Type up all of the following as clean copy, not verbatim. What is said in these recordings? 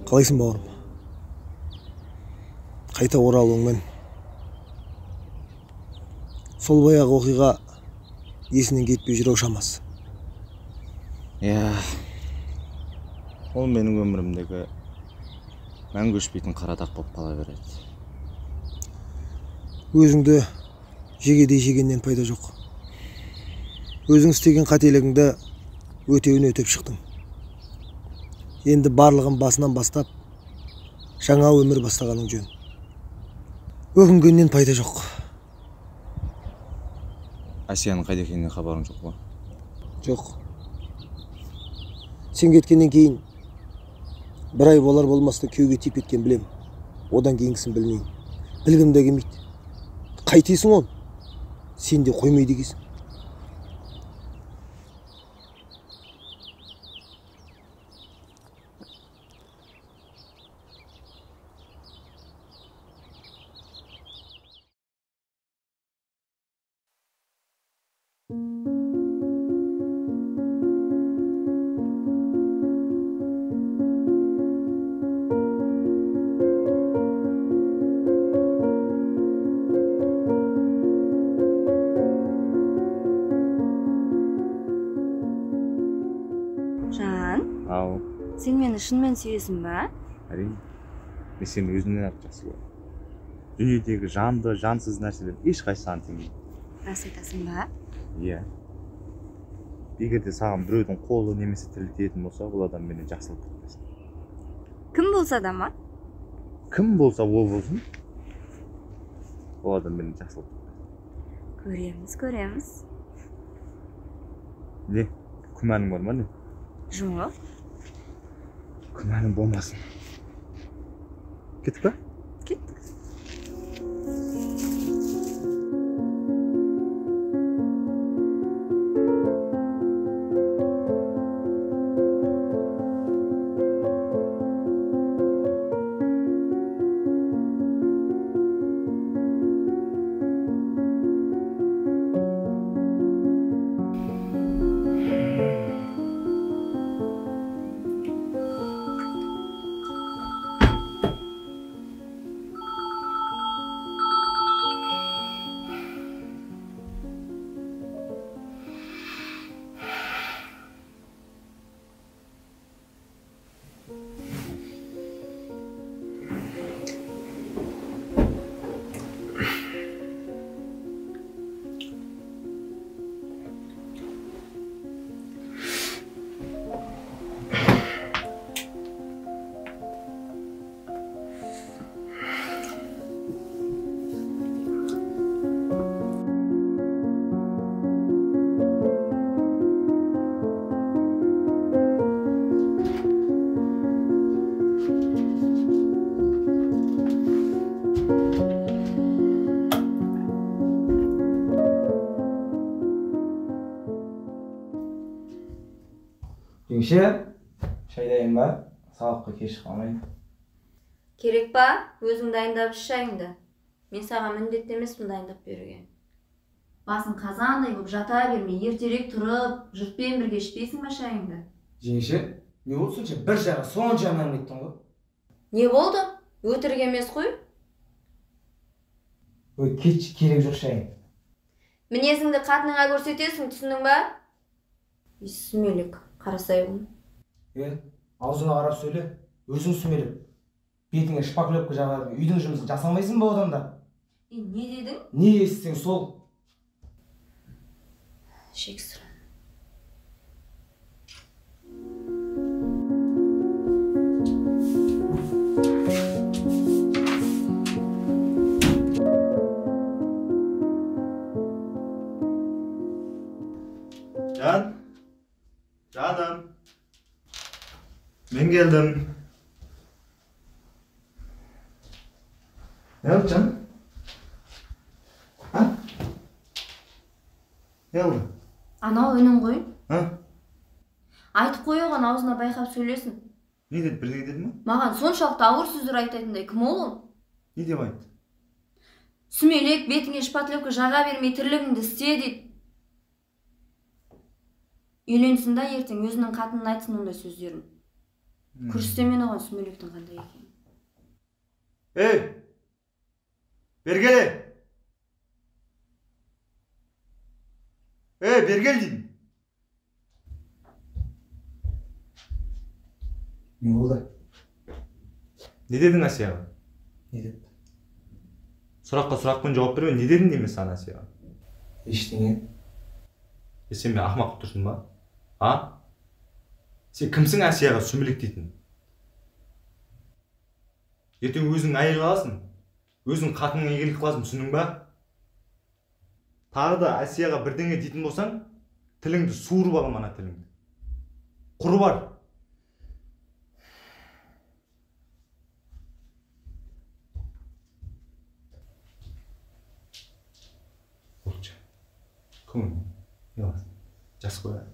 Қалайсың бауырым? Қайта оралуыңмен. Сол баяғы оқиға есінен кетпей жүр шамасы. Ол менің өмірімдегі мәңгі өшпейтін қара дақ болып қала береді. Өзіңді жегедей жегеннен пайда жоқ. Өзің істеген қателігіңді өтеуін өтеп шықтың. Енді барлығын басынан бастап жаңа өмір бастағаның жөн. Өкінгеннен пайда жоқ. Асияның қайда екенінен хабарың жоқ па? Жоқ. Сен кеткеннен кейін бір ай болар болмаста күйеуге тиіп кеткен білем. Одан кейінгісін білмеймін. Білгім де келмейді. Қайтесің оны? Сен де қоймайды екенсің. Жан, Ау, сен мені шынымен сүйесің ба? әрине. Мен сені өзімнен артық жақсы көремін. Дүниедегі жанды, жансыз нәрселер ешқайсысы саған теңемейді. Рас айтасың ба? Иә. Егер де саған біреудің қолы немесе тілі тиетін болса, ол адам менен жақсылық күтпесін. Кім болса да ма? Кім болса ол болсын, ол адам менен жақсылық күтпесін. Көреміз. Не? Күмәнің бар ма не? Жоқ. Күмәнің болмасын. Кеттік па? Кеттік. Жеңше, шай дайын ба? Сабаққа кеш қалмайды. Керек па? Өзің дайындап іш шайыңды. Мен саған міндетті емеспін дайындап беруге. Басың қазандай болып жата бермей, ертерек тұрып, жұртпен бірге ішпейсің ба шайыңды? Жеңше, не болды сонша бір жағы сонша мәңгі еттің ғой? Не болды? Өтірік емес қой? Ой, кетші, керек жоқ шайың. Мінезіңді қатыныңа көрсетесің, түсінің ба? Сүмелек, қарасай оны. Аузыңа қарап сөйле, өзің сүмелеп. Бетіңе шпаклепка жағады, үйдің жұмысын жасамайсың ба одан да? Не дедің? Не естісең сол? Шек сұра. Canım. Ben geldim. Ne yapacaksın? Ha? Ne oldu? Анау үнін қой. Ha? Айтып қой оған, аузына байқап сөйлесін. Ne dedi? Birine dedi mi? Маған соншалықты ауыр сөздер айтатындай кім ол? Ne деп айтты? Сүмелек, бетіңе шпатлевка жаға бермей тірлігіңді істе дейді. Үйленсін да ертең өзінің қатынын айтсын ондай сөздерін. Күрістемен оған сүмелектің қандай екен. Ей! Бергеле! Бергел деймін. Не болды? Не дедің Асияға? Не деп? Сұраққа сұрақпен жауап берме, не дедің деймін саған Асияға? Ештеңе. Сен мен ақымақ қылып тұрсың ба? А? Сен кімсің Асияға сүмелек дейтін? Ертең өзің әйел аласың, өзің қатыныңа игілік қыласың, түсіндің ба? Тағы да Асияға бірдеңе дейтін болсаң, тіліңді суырып алам ана тіліңді. Құры бар. Болча. Көңіл. Еласың. Жас қоя.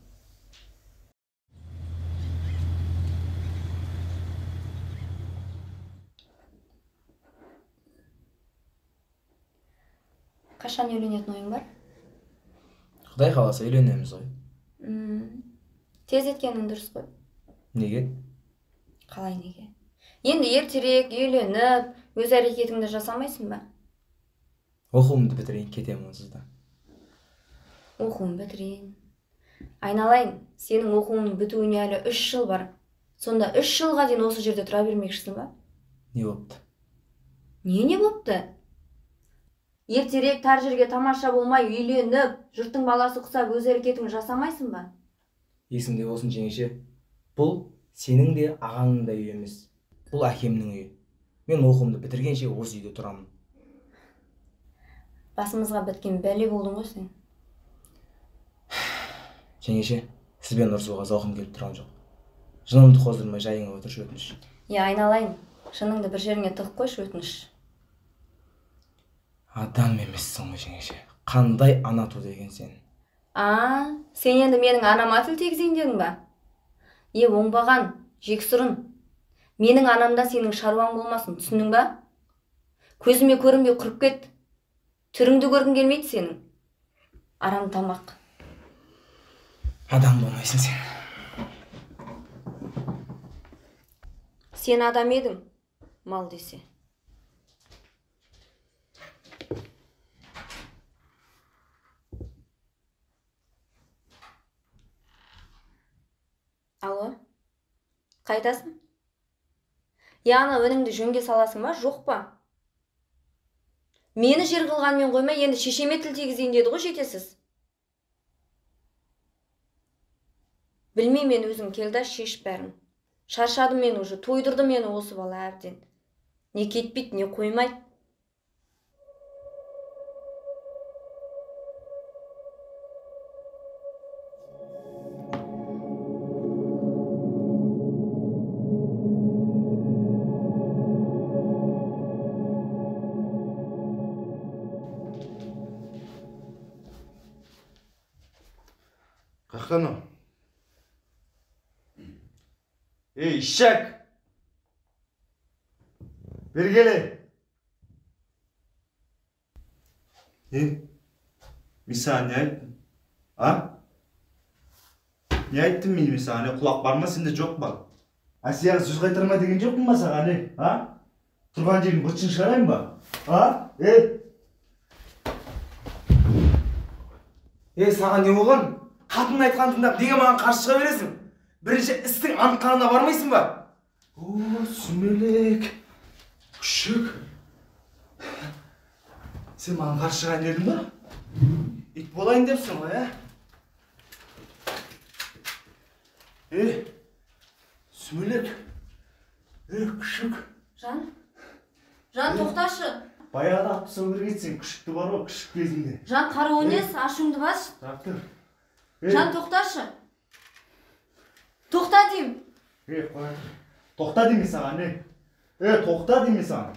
Қашан үйленетін ойың бар? Құдай қаласа үйленеміз ғой. Тез еткенің дұрыс қой. Неге? Қалай неге? Енді ертерек үйленіп, өз әрекетіңді жасамайсың ба? Оқуымды бітірейін, кетемін онсыз да. Оқуын бітірейін. Айналайын, сенің оқуыңның бітуіне әлі 3 жыл бар. Сонда 3 жылға дейін осы жерде тұра бермекшісің ба? Не болыпты? Не болыпты? Ертерек тар жерге тамаша болмай үйленіп, жұрттың баласы құсап өз әрекетіңді жасамайсың ба? Есіңде болсын жеңеше, бұл сенің де ағаңның да үйі емес. Бұл әкемнің үйі. Мен оқуымды бітіргенше осы үйде тұрамын. Басымызға біткен бәле болдың ғой сен. Жеңеше, сізбен ұрсуға зауқым келіп тұрған жоқ. Жынымды қоздырмай жайыңа отыршы, өтініш. Айналайын, шыныңды бір жеріңе тығып қойшы, өтініш. Адам емессің ғой жеңеше. Қандай ана туды деген сен? Сен енді менің анама тіл тигізейін дедің ба? Оңбаған, жексұрын. Менің анамда сенің шаруаң болмасын, түсіндің ба? Көзіме көрінбей құрып кет. Түріңді көргім келмейді сенің. Арам тамақ. Адам болмайсың сен. Сен адам едің, мал десе. Алло, қайтасың? Ана өніңді жөнге саласың ба, жоқ па? Мені жер қылғанмен қоймай, енді шешеме тіл тигізейін деді ғой, жетесіз. Білмей мен өзің келді, шеш бәрін. Шаршады мені уже, тойдырды мені осы бала әбден. Не кетпейді, не қоймайды. Қаққаны? Ишак! Бергеле! Мен саған не айттым? Не айттым мен саған? Құлақ бар ма, сенде жоқ ба? Асияға сөз қайтарма деген жоқпын ба саған? Тұрған жерін бұршын шығарайын ба? Саған не болған? Қатын айтқан тыңдап, неге маған қарсы шыға бересің? Бірінші істің анық-қанығына бармайсың ба? Сүмелек, күшік. Сен маған қарсы шығайын дедің ба? Ит болайын депсің ғой, Сүмелек, күшік. Жан, тоқташы. Баяғыда апсау кетсең, күшікті бар ғой, күшік кезінде. Жан, қары өнес, ашыңды бас. Трактор. Жан, тоқташы. Тоқта дейм. Тоқта дейме саған, тоқта дейме саған.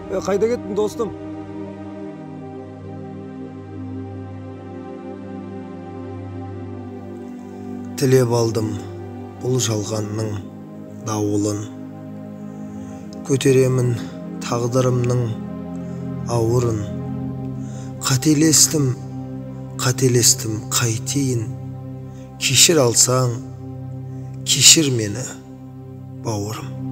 Қайда кеттің достым? Тілеп алдым бұл жалғанның дауылын, көтеремін тағдырымның ауырын. Қателестім қайтейін, кешір алсаң кешір мені бауырым.